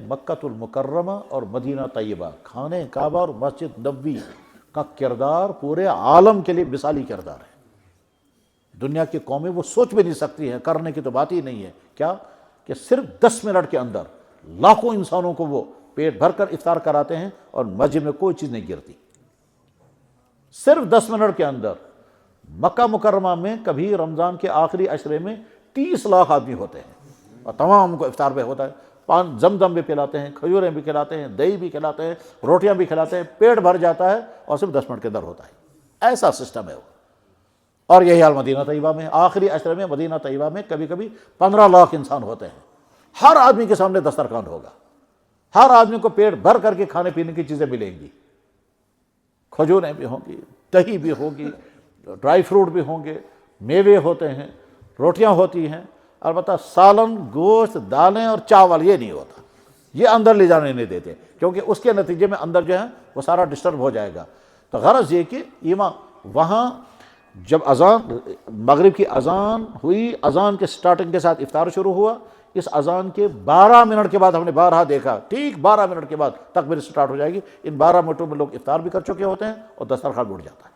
مکۃ المکرمہ اور مدینہ طیبہ، خانہ کعبہ اور مسجد نبوی کا کردار پورے عالم کے لیے مثالی کردار ہے۔ دنیا کی قومیں وہ سوچ بھی نہیں سکتی ہیں، کرنے کی تو بات ہی نہیں ہے، کیا کہ صرف 10 منٹ کے اندر لاکھوں انسانوں کو وہ پیٹ بھر کر افطار کراتے ہیں اور مسجد میں کوئی چیز نہیں گرتی۔ صرف 10 منٹ کے اندر مکہ مکرمہ میں کبھی رمضان کے آخری عشرے میں 30 لاکھ آدمی ہوتے ہیں اور تمام کو افطار پہ ہوتا ہے، زمزم بھی پلاتے ہیں، کھجوریں بھی کھلاتے ہیں، دہی بھی کھلاتے ہیں، روٹیاں بھی کھلاتے ہیں، پیٹ بھر جاتا ہے اور صرف 10 منٹ کے اندر ہوتا ہے۔ ایسا سسٹم ہے وہ۔ اور یہی حال مدینہ طیبہ میں، آخری عشرے میں مدینہ طیبہ میں کبھی کبھی 15 لاکھ انسان ہوتے ہیں۔ ہر آدمی کے سامنے دسترخوان ہوگا، ہر آدمی کو پیٹ بھر کر کے کھانے پینے کی چیزیں ملیں گی، کھجوریں بھی ہوں گی، دہی بھی ہوگی، ڈرائی فروٹ بھی ہوں گے، میوے ہوتے ہیں، روٹیاں ہوتی ہیں، البتہ سالن، گوشت، دالیں اور چاول یہ نہیں ہوتا، یہ اندر لے جانے نہیں دیتے، کیونکہ اس کے نتیجے میں اندر جو ہے وہ سارا ڈسٹرب ہو جائے گا۔ تو غرض یہ کہ وہاں جب اذان مغرب کی اذان ہوئی، اذان کے سٹارٹنگ کے ساتھ افطار شروع ہوا، اس اذان کے 12 منٹ کے بعد ہم نے بارہا دیکھا، ٹھیک 12 منٹ کے بعد تکبیر سٹارٹ ہو جائے گی، ان 12 منٹوں میں لوگ افطار بھی کر چکے ہوتے ہیں اور دسترخوان اٹھ جاتا ہے۔